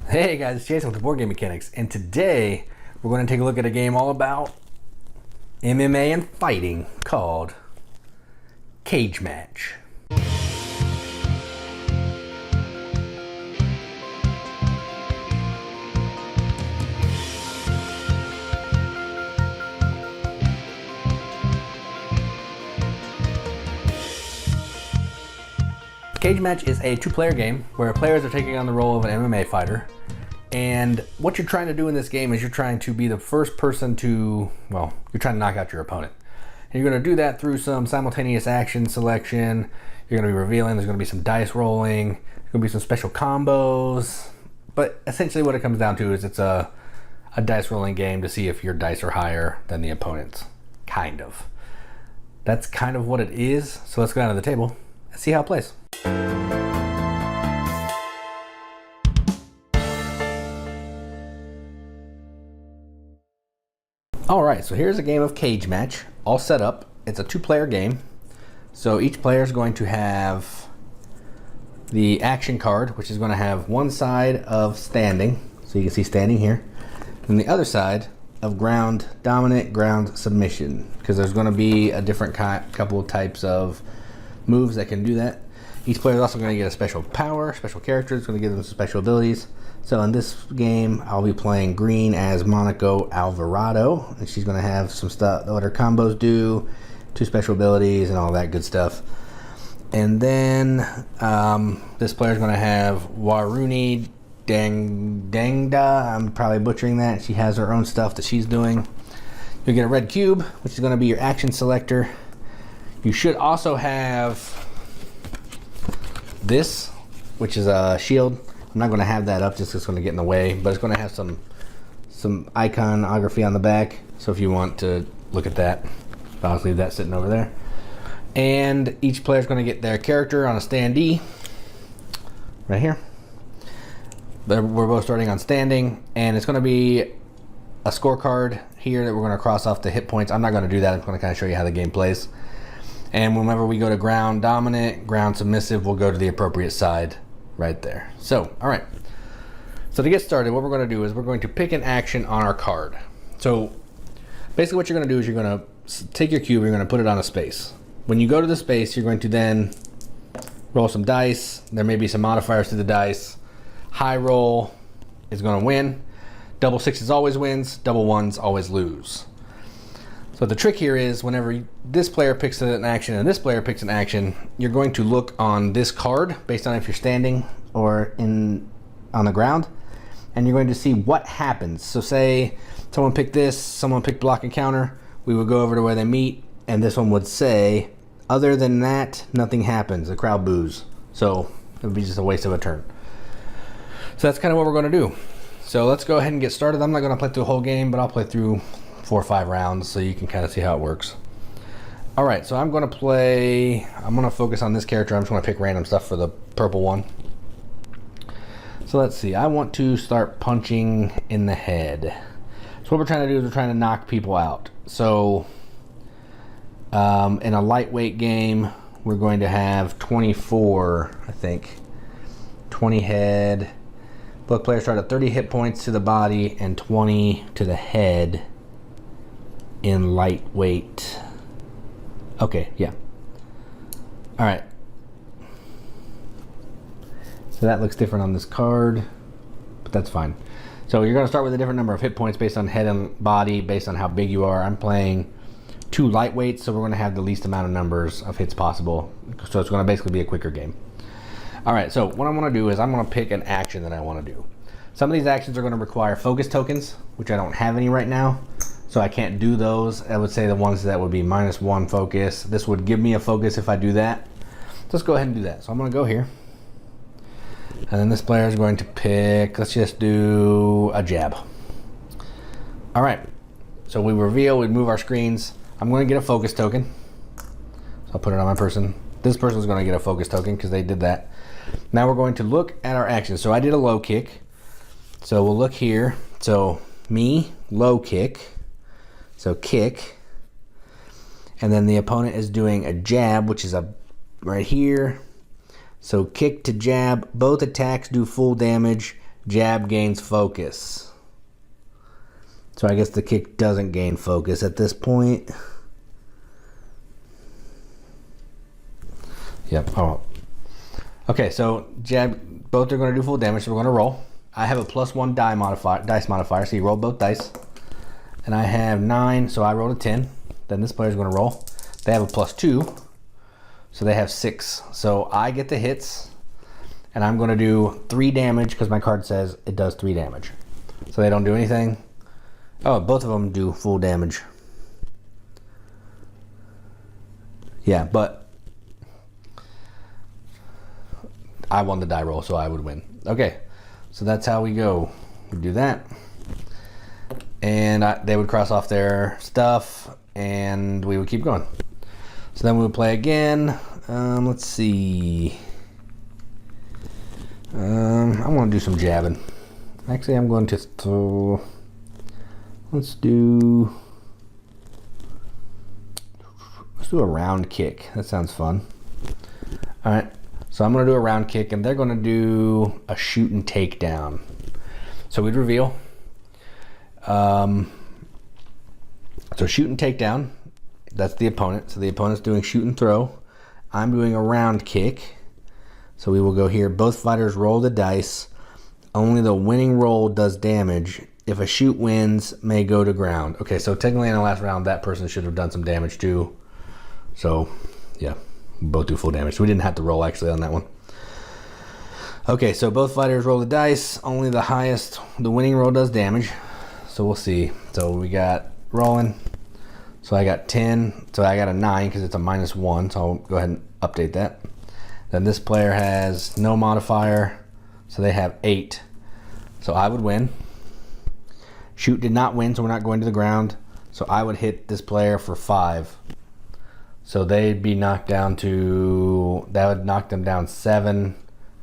Hey guys, it's Jason with the Board Game Mechanics, and today we're going to take a look at a game all about MMA and fighting called Cage Match. Cage Match is a two-player game where players are taking on the role of an MMA fighter. And what you're trying to do in this game is you're trying to be the first person to, well, you're trying to knock out your opponent. And you're going to do that through some simultaneous action selection. You're going to be revealing, there's going to be some dice rolling, there's going to be some special combos. But essentially what it comes down to is it's a dice rolling game to see if your dice are higher than the opponent's. Kind of. That's kind of what it is. So let's go down to the table and see how it plays. Alright, so here's a game of Cage Match, all set up. It's a two-player game. So each player is going to have the action card, which is going to have one side of standing, so you can see standing here, and the other side of ground dominant, ground submission, because there's going to be a different couple of types of moves that can do that. Each player is also going to get a special power, special character. It's going to give them some special abilities. So in this game, I'll be playing green as Monaco Alvarado, and she's going to have some stuff, what her combos do, 2 special abilities, and all that good stuff. And then this player is going to have Waruni Dangda. I'm probably butchering that. She has her own stuff that she's doing. You'll get a red cube, which is going to be your action selector. You should also have this, which is a shield. I'm not going to have that up just because it's going to get in the way, but it's going to have some iconography on the back. So if you want to look at that, I'll just leave that sitting over there. And each player is going to get their character on a standee right here. We're both starting on standing, and it's going to be a scorecard here that we're going to cross off the hit points. I'm not going to do that. I'm going to kind of show you how the game plays. And whenever we go to ground dominant, ground submissive, we'll go to the appropriate side right there. So, all right. So to get started, what we're going to do is we're going to pick an action on our card. So basically what you're going to do is you're going to take your cube, you're going to put it on a space. When you go to the space, you're going to then roll some dice. There may be some modifiers to the dice. High roll is going to win. Double sixes always wins. Double ones always lose. So the trick here is whenever this player picks an action and this player picks an action, you're going to look on this card based on if you're standing or on the ground, and you're going to see what happens. So say someone picked this, someone picked block and counter, we would go over to where they meet, and this one would say, other than that, nothing happens. The crowd boos. So it would be just a waste of a turn. So that's kind of what we're going to do. So let's go ahead and get started. I'm not going to play through the whole game, but I'll play through 4 or 5 rounds so you can kind of see how it works. All right, so I'm going to focus on this character. I'm just going to pick random stuff for the purple one. So let's see, I want to start punching in the head. So what we're trying to do is we're trying to knock people out. So in a lightweight game, we're going to have 24, I think, 20 head. Both players start at 30 hit points to the body and 20 to the head. In lightweight. Okay, yeah. All right. So that looks different on this card, but that's fine. So you're going to start with a different number of hit points based on head and body, based on how big you are. I'm playing 2 lightweights, so we're going to have the least amount of numbers of hits possible. So it's going to basically be a quicker game. All right, so what I'm going to do is I'm going to pick an action that I want to do. Some of these actions are going to require focus tokens, which I don't have any right now. So I can't do those. I would say the ones that would be -1 focus. This would give me a focus if I do that. Let's go ahead and do that. So I'm going to go here. And then this player is going to pick, let's just do a jab. All right. So we reveal, we move our screens. I'm going to get a focus token. So I'll put it on my person. This person is going to get a focus token because they did that. Now we're going to look at our actions. So I did a low kick. So we'll look here. So me, low kick. So kick, and then the opponent is doing a jab, which is right here. So kick to jab, both attacks do full damage. Jab gains focus. So I guess the kick doesn't gain focus at this point. Yep. Oh. Okay, so jab, both are going to do full damage, so we're going to roll. I have a +1 dice modifier, so you roll both dice. And I have 9, so I rolled a 10. Then this player's going to roll. They have a +2, so they have 6. So I get the hits, and I'm going to do 3 damage because my card says it does 3 damage. So they don't do anything. Oh, both of them do full damage. Yeah, but I won the die roll, so I would win. Okay, so that's how we go. We do that. And they would cross off their stuff, and we would keep going. So then we would play again. Let's see. I want to do some jabbing. Actually, I'm going to throw. Let's do a round kick. That sounds fun. All right. So I'm going to do a round kick, and they're going to do a shoot and takedown. So we'd reveal. So shoot and takedown, that's the opponent. So the opponent's doing shoot and throw. I'm doing a round kick. So we will go here. Both fighters roll the dice. Only the winning roll does damage. If a shoot wins, may go to ground. Okay, so technically in the last round, that person should have done some damage too. So, yeah, both do full damage. So we didn't have to roll actually on that one. Okay, so both fighters roll the dice. Only the highest, the winning roll does damage. So we'll see. So we got rolling. So I got 10. So I got a 9 because it's a -1. So I'll go ahead and update that. Then this player has no modifier. So they have 8. So I would win. Shoot did not win, so we're not going to the ground. So I would hit this player for 5. So they'd be knocked down to, that would knock them down 7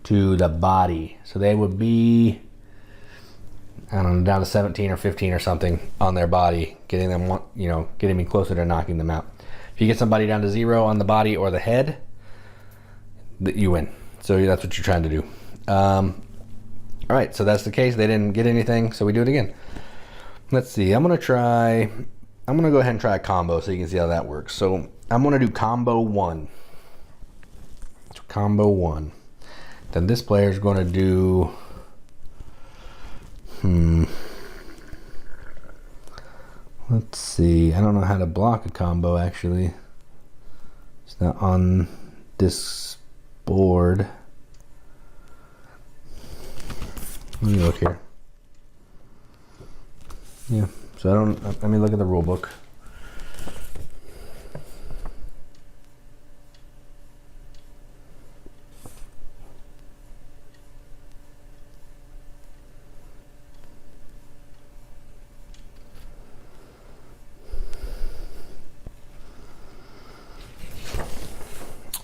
to the body. So they would be, I don't know, down to 17 or 15 or something on their body, getting them, you know, getting me closer to knocking them out. If you get somebody down to 0 on the body or the head, you win. So that's what you're trying to do. All right, so that's the case. They didn't get anything, so we do it again. Let's see. I'm gonna go ahead and try a combo so you can see how that works. So I'm gonna do combo 1. So combo 1. Then this player is gonna do. Let's see. I don't know how to block a combo actually. It's not on this board. Let me look here. Yeah, so I don't, let me look at the rule book.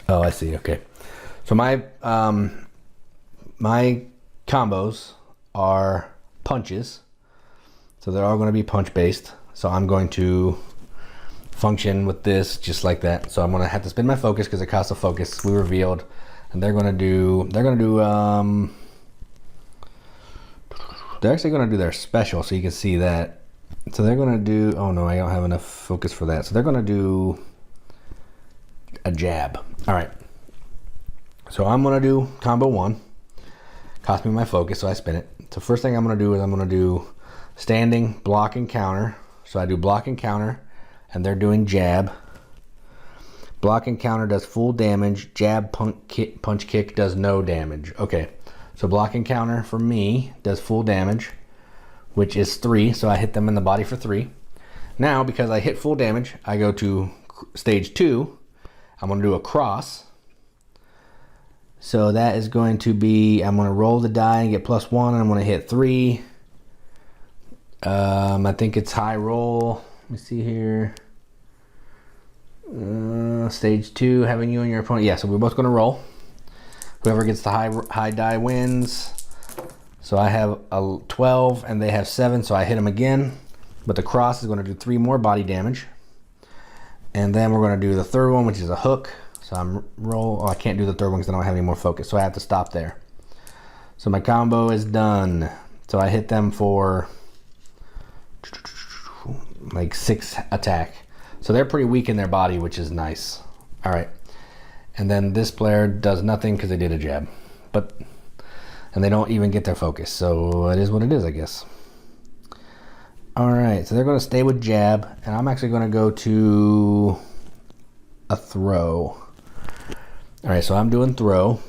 Oh, I see. Okay. So my combos are punches. So they're all going to be punch based. So I'm going to function with this just like that. So I'm going to have to spin my focus because it costs a focus. We revealed, and they're actually going to do their special, so you can see that. So they're going to do, oh no, I don't have enough focus for that. So they're going to do a jab. All right. So I'm going to do combo 1. Cost me my focus, so I spin it. So first thing I'm going to do is I'm going to do standing, block, and counter. So I do block and counter, and they're doing jab. Block and counter does full damage. Jab, punch kick does no damage. Okay, so block and counter for me does full damage, which is 3. So I hit them in the body for 3. Now, because I hit full damage, I go to stage 2. I'm going to do a cross. So that is going to be, I'm going to roll the die and get +1, and I'm going to hit 3. I think it's high roll. Let me see here. Stage 2, having you and your opponent. Yeah, so we're both going to roll. Whoever gets the high die wins. So I have a 12 and they have 7, so I hit them again. But the cross is going to do 3 more body damage. And then we're going to do the third one, which is a hook. So I'm roll. Oh, I can't do the third one because I don't have any more focus. So I have to stop there. So my combo is done. So I hit them for like 6 attack. So they're pretty weak in their body, which is nice. All right. And then this player does nothing because they did a jab. And they don't even get their focus. So it is what it is, I guess. All right. So they're going to stay with jab. And I'm actually going to go to a throw. All right. So I'm doing throw.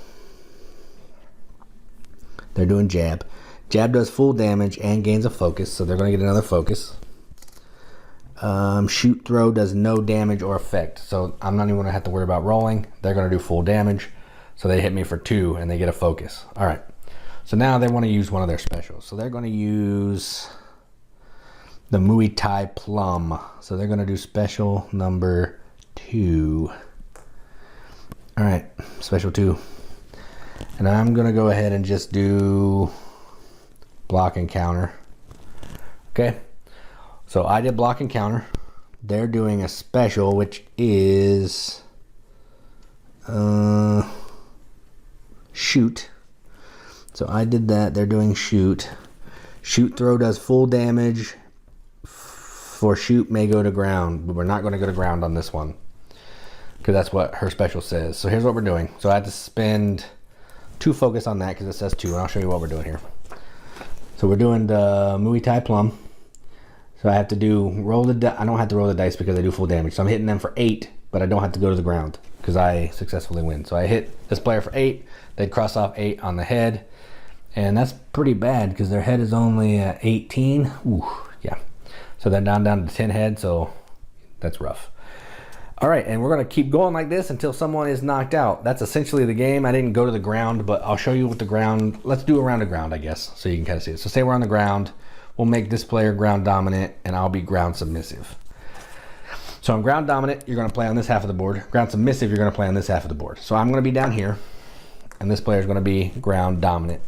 They're doing jab. Jab does full damage and gains a focus. So they're going to get another focus. Shoot throw does no damage or effect, so I'm not even going to have to worry about rolling. They're going to do full damage, so they hit me for 2 and they get a focus. All right, so now they want to use one of their specials, so they're going to use the Muay Thai Plum. So they're going to do special number 2. All right, special 2, and I'm going to go ahead and just do block and counter. Okay. So I did block and counter. They're doing a special, which is shoot. So I did that. They're doing shoot. Shoot throw does full damage. For shoot may go to ground, but we're not going to go to ground on this one because that's what her special says. So here's what we're doing. So I had to spend 2 focus on that because it says 2, and I'll show you what we're doing here. So we're doing the Muay Thai Plum. So I have to roll the I don't have to roll the dice because I do full damage. So I'm hitting them for 8, but I don't have to go to the ground because I successfully win. So I hit this player for 8. They'd cross off 8 on the head. And that's pretty bad because their head is only 18. Ooh, yeah. So they're down to 10 head, so that's rough. All right, and we're going to keep going like this until someone is knocked out. That's essentially the game. I didn't go to the ground, but I'll show you what the ground... Let's do a round of ground, I guess, so you can kind of see it. So say we're on the ground. We'll make this player ground dominant, and I'll be ground submissive. So I'm ground dominant, you're going to play on this half of the board. Ground submissive, you're going to play on this half of the board. So I'm going to be down here, and this player is going to be ground dominant.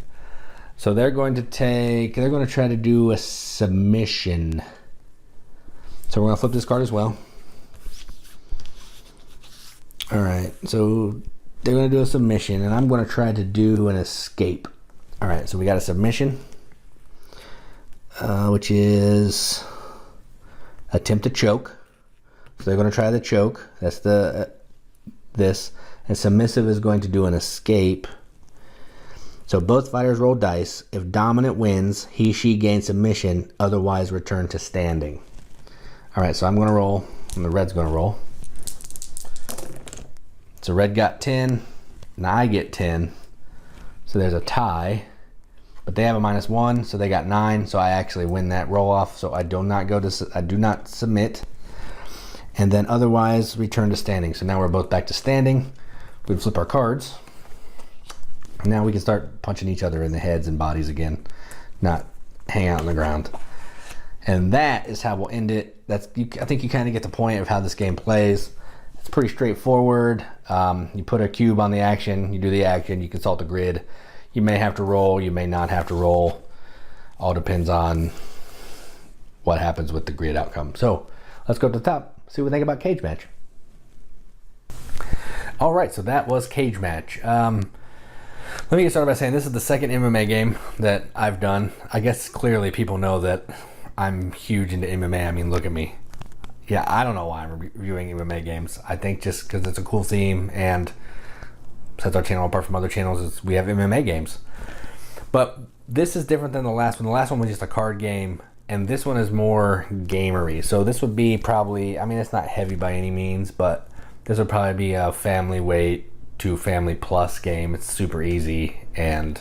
So they're going to try to do a submission. So we're going to flip this card as well. All right, so they're going to do a submission, and I'm going to try to do an escape. All right, so we got a submission. Which is attempt to choke. So they're going to try the choke. That's the this. And submissive is going to do an escape. So both fighters roll dice. If dominant wins, he, she gains submission. Otherwise, return to standing. All right, so I'm going to roll, and the red's going to roll. So red got 10, and I get 10. So there's a tie. But they have a -1, so they got 9. So I actually win that roll off. So I do not submit, and then otherwise return to standing. So now we're both back to standing. We flip our cards. Now we can start punching each other in the heads and bodies again, not hang out on the ground. And that is how we'll end it. I think you kind of get the point of how this game plays. It's pretty straightforward. You put a cube on the action. You do the action. You consult the grid. You may have to roll, you may not have to roll. All depends on what happens with the grid outcome. So let's go to the top, see what we think about Cage Match. All right, so that was Cage Match. Let me get started by saying this is the second MMA game that I've done. I guess clearly people know that I'm huge into MMA. I mean, look at me. Yeah, I don't know why I'm reviewing MMA games. I think just because it's a cool theme, and sets our channel apart from other channels is we have MMA games. But this is different than the last one. The last one was just a card game, and this one is more gamery. So this would be probably, I mean, it's not heavy by any means, but this would probably be a family weight to family plus game. It's super easy, and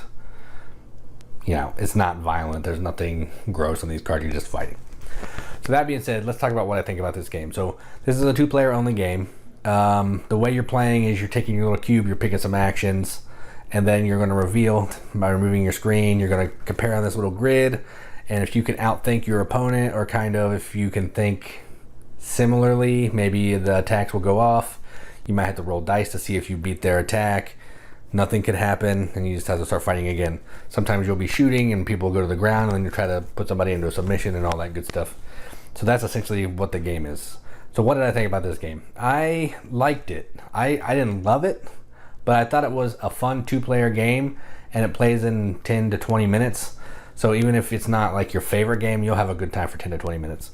you know, it's not violent. There's nothing gross on these cards. You're just fighting. So that being said, let's talk about what I think about this game. So this is a 2-player only game. The way you're playing is you're taking your little cube, you're picking some actions, and then you're going to reveal by removing your screen. You're going to compare on this little grid, and if you can outthink your opponent, or kind of if you can think similarly, maybe the attacks will go off. You might have to roll dice to see if you beat their attack. Nothing could happen, and you just have to start fighting again. Sometimes you'll be shooting and people will go to the ground, and then you try to put somebody into a submission and all that good stuff. So that's essentially what the game is. So what did I think about this game? I liked it. I didn't love it, but I thought it was a fun 2-player game, and it plays in 10 to 20 minutes. So even if it's not like your favorite game, you'll have a good time for 10 to 20 minutes.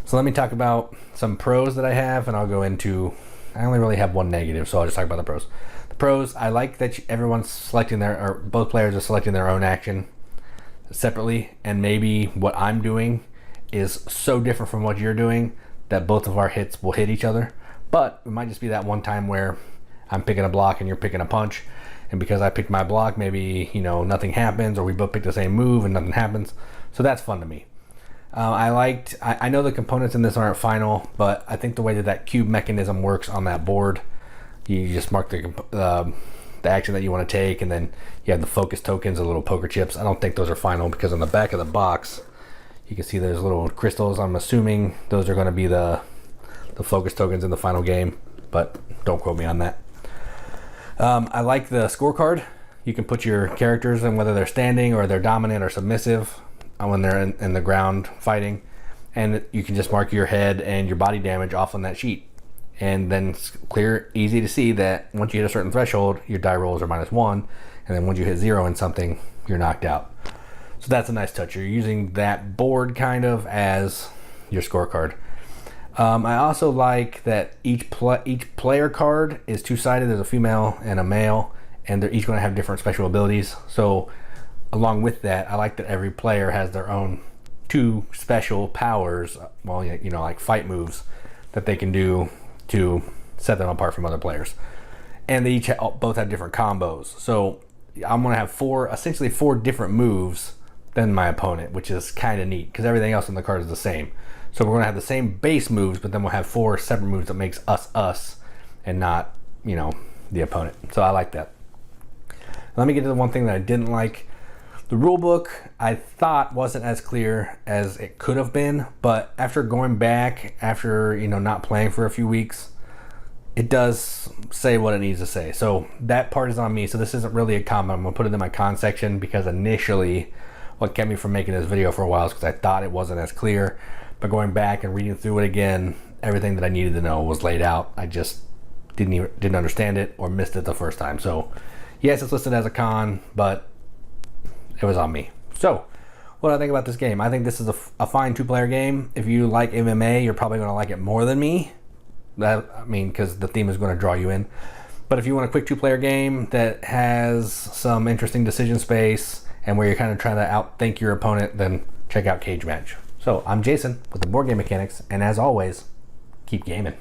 So let me talk about some pros that I have, and I'll go into, I only really have one negative, so I'll just talk about the pros. The pros, I like that everyone's selecting or both players are selecting their own action separately, and maybe what I'm doing is so different from what you're doing that both of our hits will hit each other. But it might just be that one time where I'm picking a block and you're picking a punch, and because I picked my block, maybe, you know, nothing happens, or we both pick the same move and nothing happens. So that's fun to me. I know the components in this aren't final, but I think the way that cube mechanism works on that board, you just mark the action that you want to take, and then you have the focus tokens, the little poker chips. I don't think those are final, because on the back of the box, you can see there's little crystals. I'm assuming those are going to be the focus tokens in the final game, but don't quote me on that. I like the scorecard. You can put your characters and whether they're standing or they're dominant or submissive when they're in the ground fighting, and you can just mark your head and your body damage off on that sheet, and then it's clear, easy to see that once you hit a certain threshold, your die rolls are -1, and then once you hit 0 in something, you're knocked out. So that's a nice touch. You're using that board kind of as your scorecard. I also like that each player card is two-sided. There's a female and a male, and they're each going to have different special abilities. So along with that, I like that every player has their own 2 special powers, well, you know, like fight moves that they can do to set them apart from other players. And they both have different combos. So I'm going to have essentially four different moves than my opponent, which is kind of neat because everything else in the card is the same. So we're going to have the same base moves, but then we'll have 4 separate moves that makes us and not, you know, the opponent. So I like that. Let me get to the one thing that I didn't like. The rule book I thought wasn't as clear as it could have been, but after going back, after, you know, not playing for a few weeks, it does say what it needs to say. So that part is on me. So this isn't really a comment. I'm gonna put it in my con section because initially what kept me from making this video for a while is because I thought it wasn't as clear. But going back and reading through it again, everything that I needed to know was laid out. I just didn't understand it or missed it the first time. So yes, it's listed as a con, but it was on me. So what do I think about this game? I think this is a fine 2-player game. If you like MMA, you're probably going to like it more than me. Because the theme is going to draw you in. But if you want a quick 2-player game that has some interesting decision space and where you're kind of trying to outthink your opponent, then check out Cage Match. So I'm Jason with the Board Game Mechanics, and as always, keep gaming.